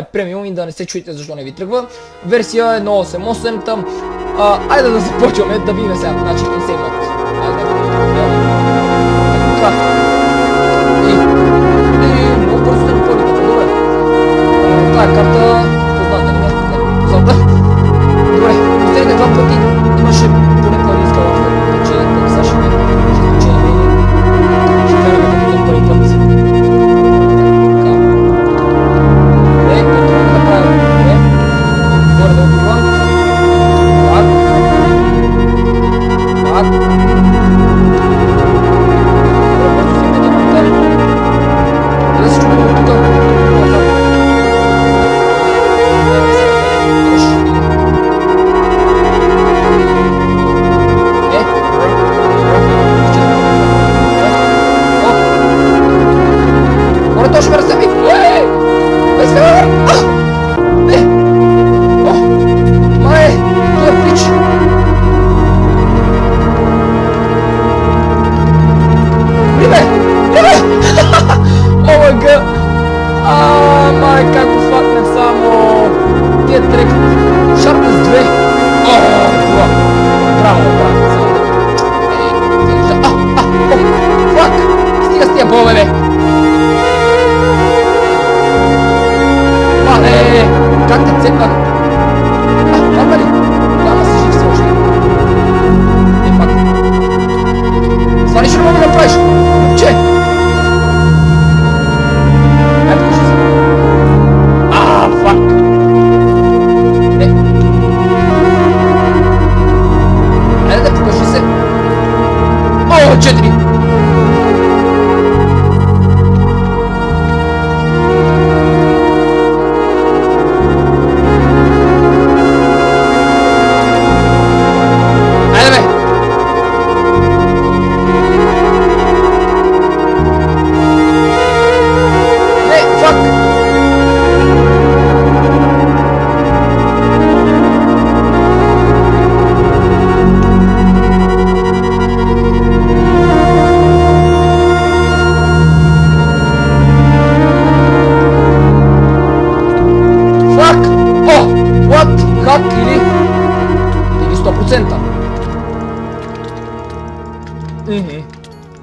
е премиум и да не се чуете защо не ви тръгва. Версия 1.8.8 там. Айде да започваме да видим сега. Значи не се имат. Така. И много бързо да напълним. Добре. Тая карта позната ли ме? Не ми позната. Добре. Последните два пъти имаше поне планинска лавка. Така че сега ще видим. Ще караме като за първи път.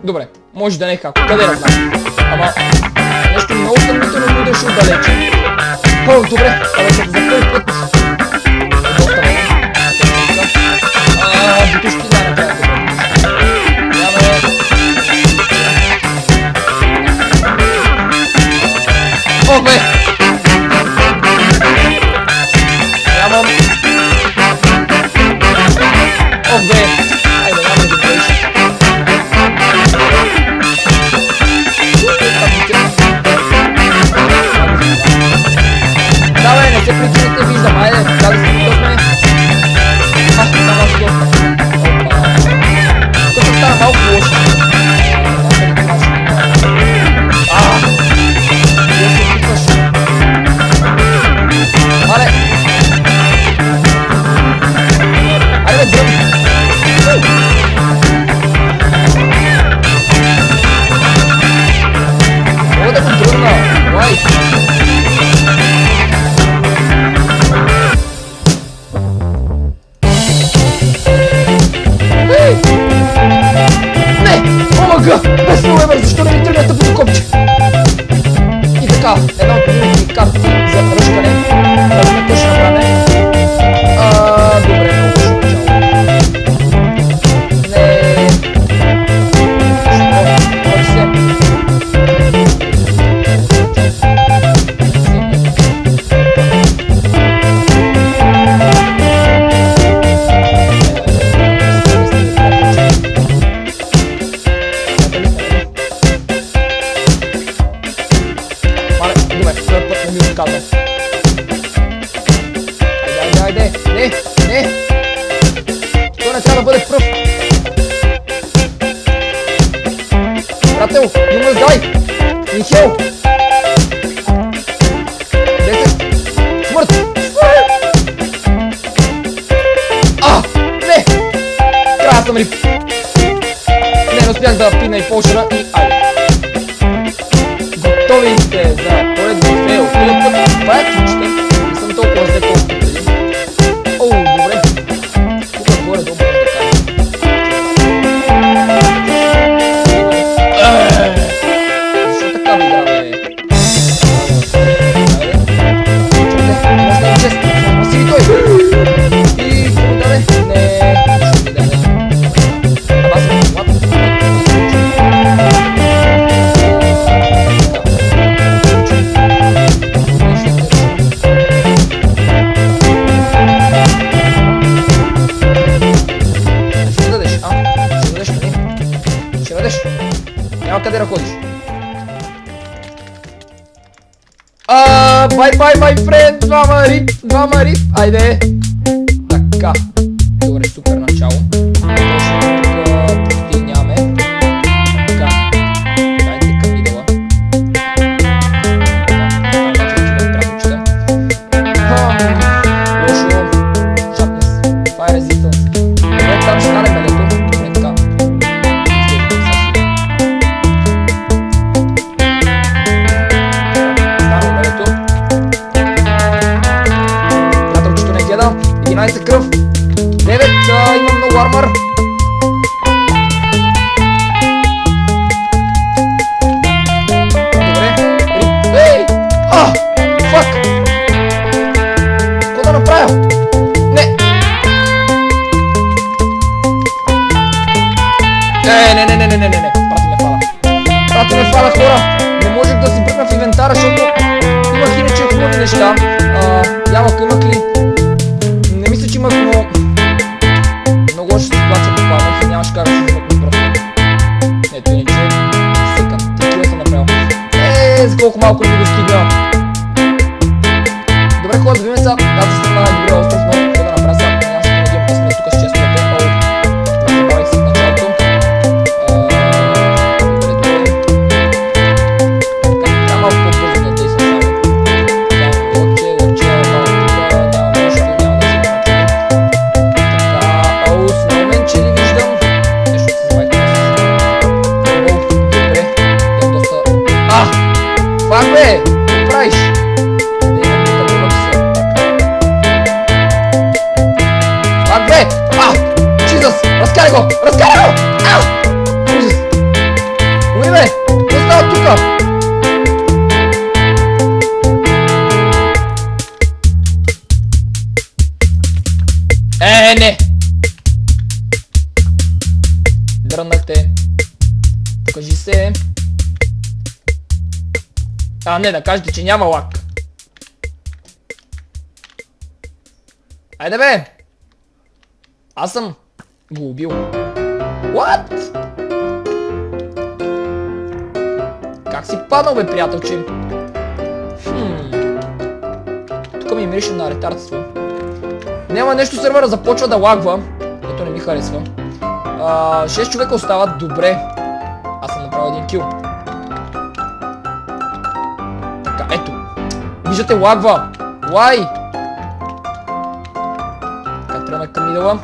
Добре, може да не е како, къде да знам. Ама, нещо много съмнително ми дошъл далече. Добре, ама като за първи път. Доста време. Бутушки да направя добре. Ох, бе! Нямам. Ох, бе! Айде, нямам да бъдеш. Давай, не се причините, виждам, айде, да се притъпне. Става що. Тук става малко лошо. Вие се опитваш. Мале. Айде, дръм. Мога да го дръмна. Лай. Без проблема, защо не ми тръгне тъпото копче? И така, една от миналите карти за ръжкане. Да сме точно време. Добре, много ще начало. Не... Може се. Айде, не! Това не трябва да бъде пръв! Приятел, you must die! Нихел! 10! Смърт! Не! Трябва съм рип! Не успях да пина и полшера и айде! Готови сте за поредния фейл! Това е Няма къде да ходиш. Бай, my friend, двама рип, айде. Така, добре, супер начало. Точно тук почти нямаме. Така, дайте към идола. Лошо, шапнес, fire resistance. Добре, там ще стане белето. Добре, така. Стане белето. Приятелчето не гледа. 11 кръв. 9, имам много армър. Добре. Ей! Фак! Какво да направя? Не! Не. Прати ме фала, хора. Не можех да си бръкна в инвентара, защото имах иначе хубави неща. Ямък имах ли? Не мисля, че имах, но... Много лоша ситуация попаднах и нямаш как да си измъкна просто. Ето иначе... Секан. 3 кила съм направил. За колко малко ми достигна. Добре, хора, да видим сега. Аз да съм на добре остров, но какво да направя сега? Няма се надявам да сме тук с честовете. Забавих се в началото. Добре. Така, малко по-бързо да действам само. Лъче, малко тук, няма нещо, няма да се прачуем. Така, сноуменче ли виждам? Нещо се забавих добре, имам доста... Фак бе! Какво правиш? Фак бе! Чизъс! Разкарай го! Ужас! Уми бе! Какво става тука? Не! Дръннахте. Покажи се. Не, да кажете, че няма лак. Айде бе! Аз съм го убил. What? Как си паднал бе, приятелче? Тук ми мирише на ретардство. Няма нещо, сервера започва да лагва. Ето не ми харесва. 6 човека остават. Добре. Аз съм направил един кил. Така, ето. Виждате, лагва. Лай! Така, тръгнах към мидъла.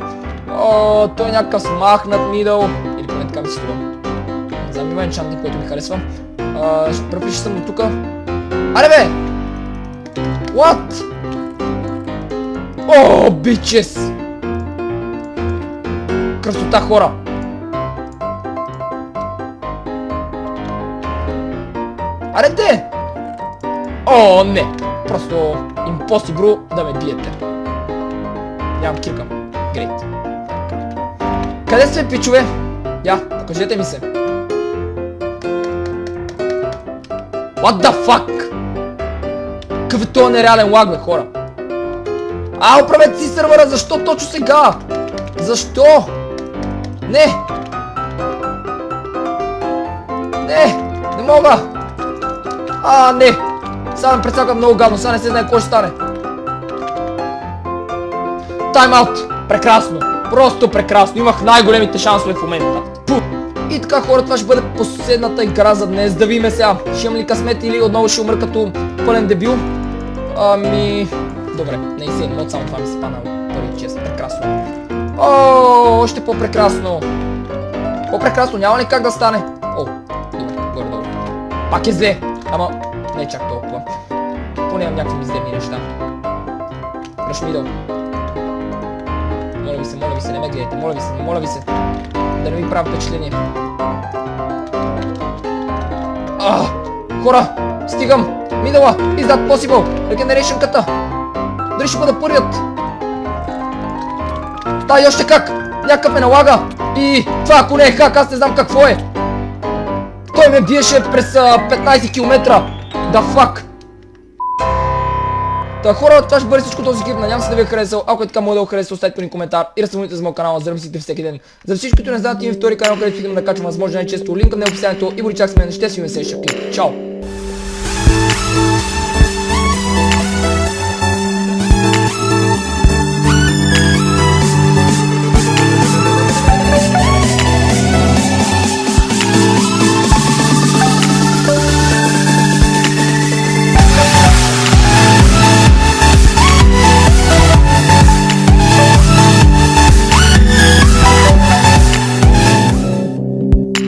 Той е някакъв смахнат мидъл. Или поне така ми се струва. Не знам, има енчантник, който ми харесва. Пръв съм до тука. Аре бе! What? Бичес! Красота, хора! Аре де! Не! Просто impossible да ме биете. Нямам кирка. Грейт. Къде сте, пичове? Покажете ми се. What the fuck? Какъв е този нереален лаг, бе, хора? Оправете си сървъра, защо точно сега? Защо? Не мога. Не. Сега ме прецакам много гадно, сега не се знае какво ще стане. Тайм-аут. Прекрасно. Просто прекрасно. Имах най-големите шансове в момента. И така, хора, това ще бъде последната игра за днес. Да видим сега. Ще имам ли късмет или отново ще умра като пълен дебил? Добре, не и си само това ми се пана първи чест. Прекрасно. Още по-прекрасно. По-прекрасно, няма ли как да стане? Добре, горе-долу. Пак е зле. Ама, не е чак толкова. Поне имам някакви мизерни неща. Ръш мидъл. Моля ви се, не ме гледайте. Моля ви се. Да не ми правя впечатление. Хора, стигам. Мидъла, is that possible? Regeneration-ката. Дали ще бъда първият? И още как? Някакъв ме налага. И това ако не е хак, аз не знам какво е. Той ме биеше през 15 км. Да фак. Та хора, това ще бъде всичко този клип. Надявам се да ви е харесал. Ако е така, може да го харесате, оставите по един коментар и да се абонирате за моят канал, за да мислите всеки ден. За всички, които не знаят, има втори канал, където идем да качвам възможно най-често. Линка в описанието и бъде чак с мен. Ще си видим следващия клип. Чао!